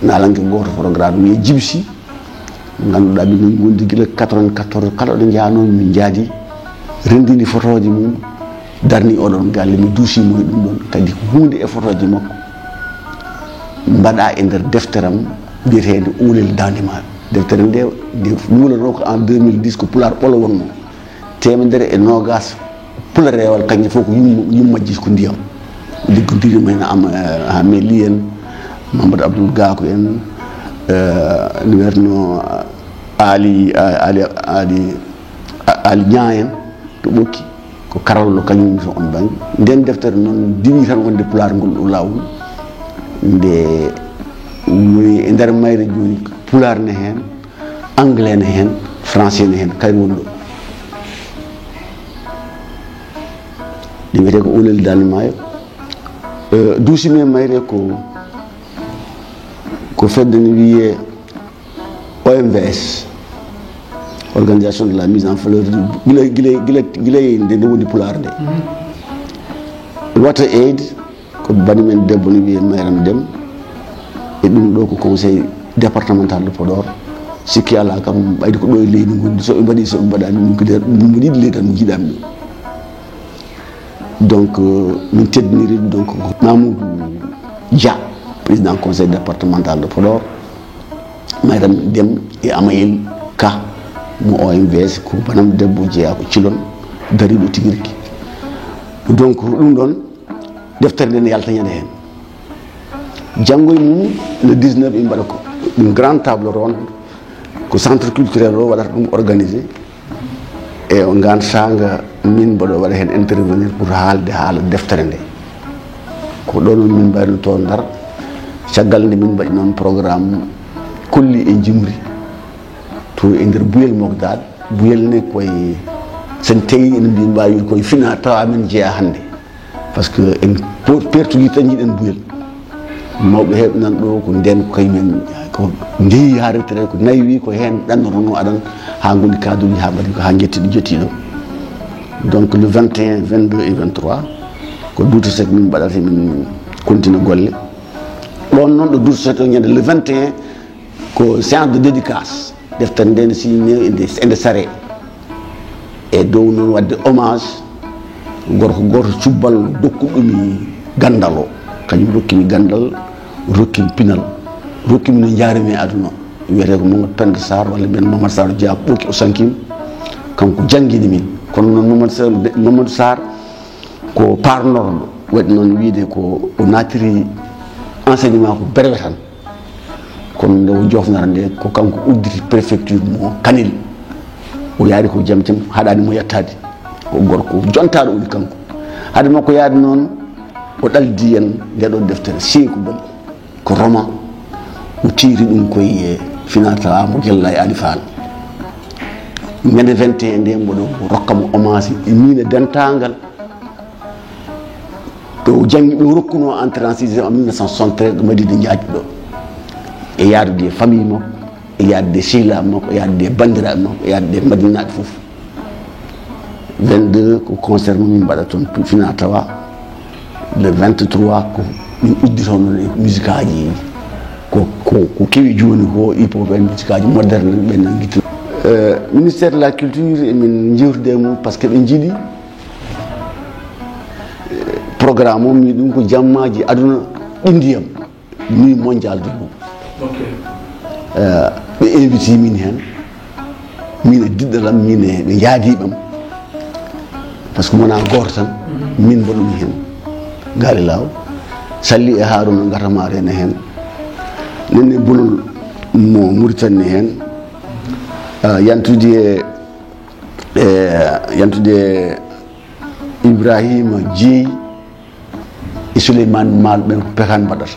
nalanke goto programme wiye Djibsi ganduɗa min gondi gila 94 kala ɗo jahano min jaadi rendini photoji mum darni oɗon galle mi duusimo e ɗum ɗon kadi hunde e photoji makko mbaɗa e nder defteram biyetede Oulel Dandema deftere nde wulano ko en 2010 ko pular ɓolo wonno temedere e nogas pularewal kañƴe fof ko yummajji ko ndiyam liggodirima hen Amélie en Mamadou Abdoul Gakou en ne wiyatno Ali Niang en to ɓokki ko karallo kañum to on banggue nden deftere noon diwi tan wonde pular ngol ɗo lawol nde woni e nder mayre joni pular ne hen anglais ne hen français ne hen kayri woni ɗo ɗi wiyete ko Oulel Dandemayo duusimi e mayre ko fedde ne wiye OMVS organisation de la mise en valeur gila nde woni pular nde Water Aid ko banimen debbo ne wiye Mayram Dem e ɗum ɗo ko conseil départemental de Podor sikki ala kam ɓayde ko ɗo e leydi gondi soɓe mbaɗi soɓe mbaɗani ɗum ko nder ɗum mbaɗiɗi leydi tan jiiɗami ɗum donc min teddiniri donc Mamoudou Dia président conseil départemental de Podor Mayram Dem e Amayel Ka mo OMVS ko banam debbo jeeya ko cilon dariɗo tigui rigui donc ɗum ɗon deftere nde ne yalta ñande hen janggoye mum le 19 ɓe mbaɗa ko ɗum grande table ronde ko centre culturel o waɗata ɗum organisé e o gantanga min mbaɗo waɗa hen intervenir pour haalde haala deftere nde ko ɗo noon min mbayno to Ndar caggal nde min mbaɗi noon programme kolli e jimri to e nder Buyel Mogdad Buyel ne koye sen tawi en mbi mbawi koye fina tawa amen jeeya hande par ce que en pertugi tan jiiɗen Buyel mawɓe heɓe nan ɗo ko nden ko kañumen ko ndeyi ha retraite ko nayi ko hen ɗannotono aɗan ha goni kaduji ha mbaɗi ko ha jettiɗo jettiɗo donc le 21 22 et 23 ko Douta Seck min mbaɗata min continue golle ɗon noon ɗo Douta Seck o ñande le 21 ko séance de dédicace deftere nde ne signé ende sare e dow noon wadde hommage gorko goto cubbal dokkuɗumi gandal o kañum rokkimi gandal rokkimi pinal rokkimi no jaarimi e aduna wiyete ko Mamadou Penda Sarr walla mbiyen Mamadou Sarr Dia ɓoki o sankima kanko jangguini min kono noon Mamadou Sarr ko parnorɗo waɗi noon wiide ko o natiri enseignement ko berwe tan kono nde o jofnata nde ko kanko udditi préfecture mo Kanel o yaari ko jaam haɗani mo yettade o gorko jontaɗo woni kanko haade makko yaade noon o ɗaldi en ndeɗo deftere Seykubal ko roman o tiiri ɗum koye finatawa mo Guella e Ali Fall ñande 21 nde mboɗo rokkamo hommage e mine dental ɗo janggi ɗo rokkuno entrée en sixième en 1973 ɗo Madina Diadji ɗo e yaarude e famille makko e yaarude e sehilaɓe makko e yaarude e bandiraɓe makko e yaarude e madinaɓe foof 22 ko concert min mbaɗa toon fina tawa le 23 ko min uddito noon e musique aji ko kewi joni ko hip hop en musique aji moderne ɓen guitta ministère de la culture emin jewtude mum par ce que ɓe jiiɗi programme o mi ɗum ko jammaji aduna ɗindiyam nuit mondial de l'eau ɓe invité min hen min e diɗɗalam min e ɓe jaadiɓam par ce que wona goto tan min mbaɗumi hen gaali law Salli e Haruna gatamare ene hen nenne Bolol mo Mauritanie hen yantude Ibrahima Djeyi e Souleymane Mal ɓen ko pekan mbaɗata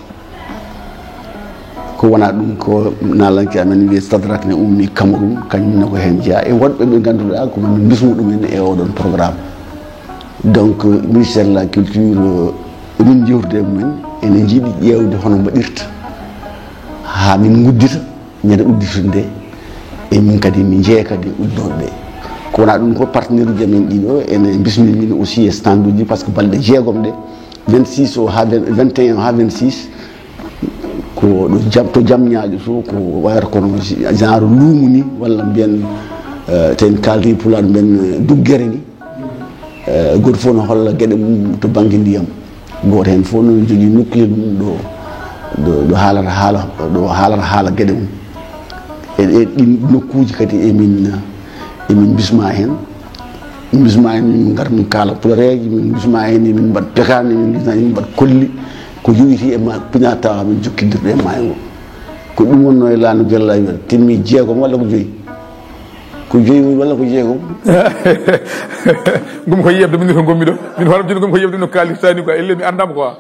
ko wona ɗum ko nalanke amen wiye Stadrak ne ummi Cameroun kañumne ko hen jeeya e wonɓe ɓe ganduɗa ko min bismu ɗumen e oɗon programme donc ministère de la culture emin jewtude mumen ene jiiɗi ƴewde hono mbaɗirta ha min guddita ñande udditde nde e min kadi mi jeeya kadi uddoɓe ko wona ɗum ko partenaire uji amen ɗiɗo ene bismi min aussi e stand uji par ce que balɗe jeegom ɗe 26 o ha 21 ha 26 ko ko ɗo jam to jamñaajo to ko wayata kono genre luumu ni walla mbiyen ten kaldi pulaar mbiyen duggere ni goto fof no holla gueɗe mum to banggue ndiyam goto hen fof no jogui nukkile ɗum ɗo haalata haala gueɗe mum e ɗin nokkuji kadi emin bisma hen min gara min kaala pulareji min bisma hen emin mbaɗa pekane emin mbaɗa kolli ko yowiti e piñata min jokkidirɗe e maayo ko ɗum wonno e laano Guelel wiyata timmi jeegom walla ko joyi ko joyi walla ko jeegom gum ko yebde min ko gommi ɗo min holam joni gum ko yebde no kalitani quoi elle mi andama quoi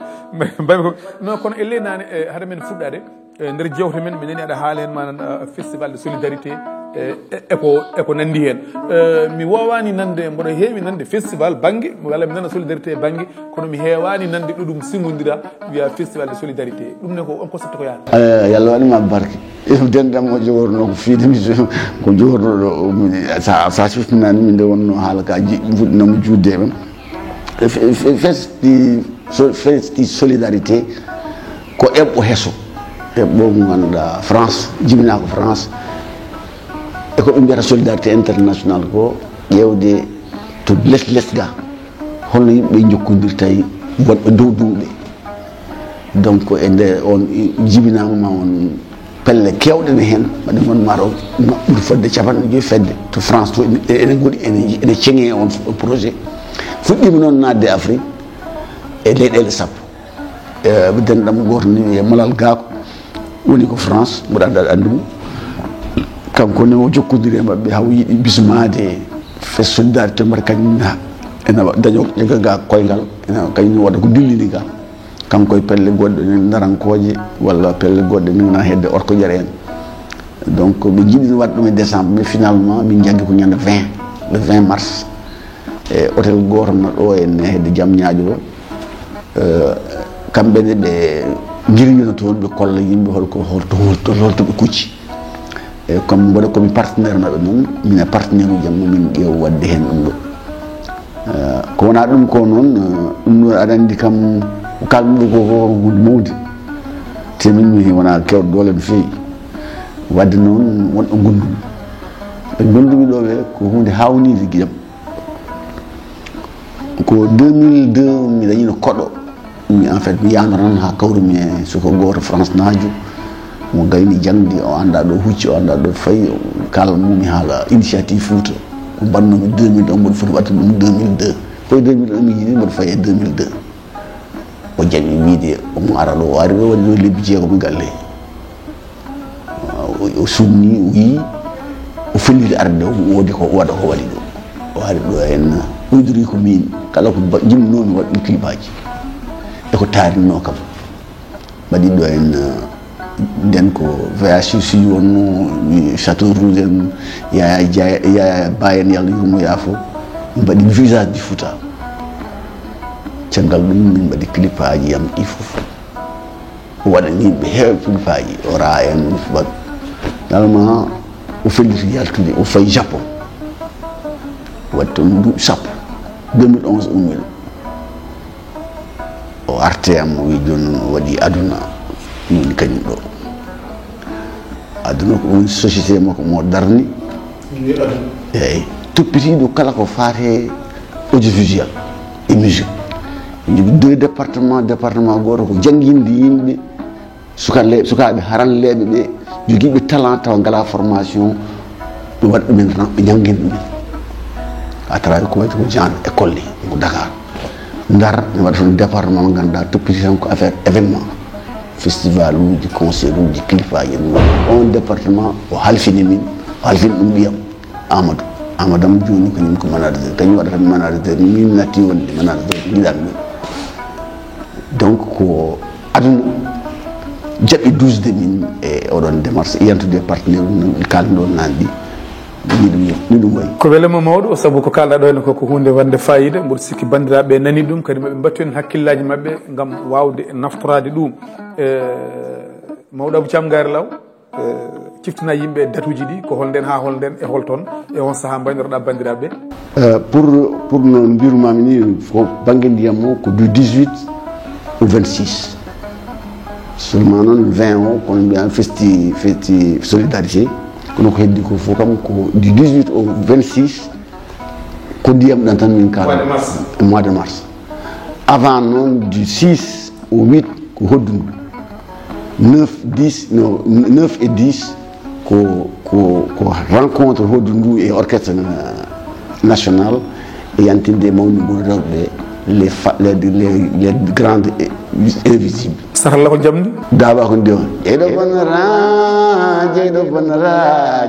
mbaymi ko non kono elle nane haɗa men fuɗɗade nder jewte men mi nani aɗa haala hen manan festival de solidarité eko nandi hen mi wowani nande mboɗo heewi nande festival banggue walla mi nana solidarité banggue kono mi heewani nande ɗuɗum simmodira wiya festival de solidarité ɗum ne ko on ko satti ko yaade yallah waɗima barke dendam o jogorno ko fiidemi ko jogornoɗo sa siftinani min nde wonno haala ka fuɗɗinamo judde ɓen festi solidarité ko eɓɓo heeso eɓɓo mo ganduɗa France jibina ko France e ko ɓe mbiyata solidarité international ko ƴewde to lesga holno yimɓe jokkodirta wonɓe dow duuɓe donc e nde on jibinama ma on pelle kewɗe ne hen mbaɗe gonma ɗo ɓuuri fodde capanɗe joyi fedde to France to ene gooni ene ceŋe on projet fuɗɗima noon nadde Afrique e leyɗele sappo ɓe denɗam goto ni wiye Malal Gaako woni ko France mboɗa andumo kanko ne o jokkodiri e mabɓe haw yiiɗi bismade fe solidarité mbaɗa kañum ene daño ƴegga ga koyngal kañum waɗa ko dillini ga kanko e pelle goɗɗe ne darankoje walla pelle goɗɗe nina hedde orko jare en donc ɓe jiiɗino waɗa ɗum e décembre mais finalement min jaggi ko ñande 20 le 20 mars e hôtel goto no ɗo en hedde Diamniadio kamɓene ɓe jirñino toon ɓe kolla yimɓe holto ɓe kucci e comme mboɗa komi partenaire maɓɓe noon mine partenaire uji am min ƴeew wadde hen ɗum ɗo ko wona ɗum ko noon ɗum ɗo aɗa andi kam ko kalɗum ɗo ko hunde mawde te min mi wona kewɗo doole no feewi wadde noon wonɗo gondumi ɓe gondumi ɗo ɓe ko hunde hawnide guiƴam ko 2002 mi dañino koɗo en fait mi yano tan ha kawrumi e soko goto France naajo mo gayni jangdi o anda ɗo hucci o anda ɗo fayi kala mumi haala initiative Fouta ko mbannomi 2000 o mboɗo foti watta ɗum 2002 koye 2001 mi yiɗi mboɗo fayi e 2002 o jaɓi wiide omo ara ɗo o ari ɗo waɗi ɗo lebbi jeegom galle o sumni o yi o felliti arde o woodi ko waɗa ko waɗi ɗo o ari ɗo en uydori ko min kala ko jimnomi waɗ ɗum clipaji eko tarinno kam mbaɗi ɗo en nden ko VHC wonno Château Rouge en yaya bayen yalla yurmo yaafo min mbaɗi visage du Fouta caggal ɗum min mbaɗi clipaji yam ɗi fof o waɗani yimɓe heewe clipaji o ra en waɗ finalement o felliti yaltude o fayi Japon waɗi toon duuɓi sappo 2011 ummi ɗo o arte am o wi joni o waɗi aduna woni kañum ɗo aduna ko woni société makko mo darni eyyi toppitiɗo kala ko faate audiovisuel et musique jogui 2 département goto ko jangguinde yimɓe sukaɓe haralleɓe ɓe joguiɓe talent taw ngala formation ɓe waɗa ɗumen tan ɓe jangguina ɗumen à travers ko waɗi ko genre école ni ko Dakar Ndar mi waɗa toon département mo ganduɗa toppiti tan ko affaire événement festival uji concert uji clipaji on département o halfini min o halfini ɗum ɓiyam Amadou am joni kañum ko manager kañum waɗata manager min natti wonde manager giɗami ɗum donc ko aduna jaɓi dusde min e oɗon démarche yantude partenaire ɗum kalmi ɗon nandi ni ɗum wayi ko welema mawɗo saabu ko kalɗa ɗo henne koko hunde wande fayida mboɗo sikki bandiraɓe nani ɗum kadi maɓe mbattu hen hakkillaji mabɓe gam wawde naftorade ɗum mawɗo Abou Thiam Gary Law ciftina yimɓe datuji ɗi ko holnden ha holnden e holton e on saaha mbaynotoɗa bandiraɓe pour no mbirumami ni ko banggue ndiyam o ko du 18 au 26 seulement noon 20 o kono mbiya festi solidarité kono ko heddi ko fof kam ko du 18 au 26 ko ndiyam ɗan tan min kala mois de mars avant noon du 6 au 8 ko hoddundu 9 et 10 ko rencontre hoddundu et orchestre national et yantinde mawni ɓurɗoɓe les grandes invisibles saralla ko jamdi daaba ko ndiwa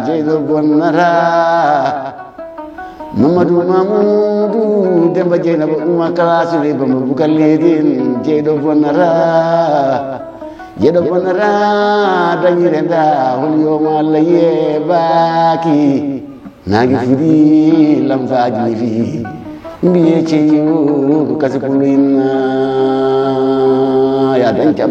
jeyɗo bonnata Mamadou Mamoudou Demba Dieynaba Ouma Kalasule Bamba Bougal Ledin jeyɗo bonnata dañire nda hol yoma Allah yeɓaki nagi fuɗi lamfaji ne fi mbiye ceyo ko kasi pullo inna ya dañ jam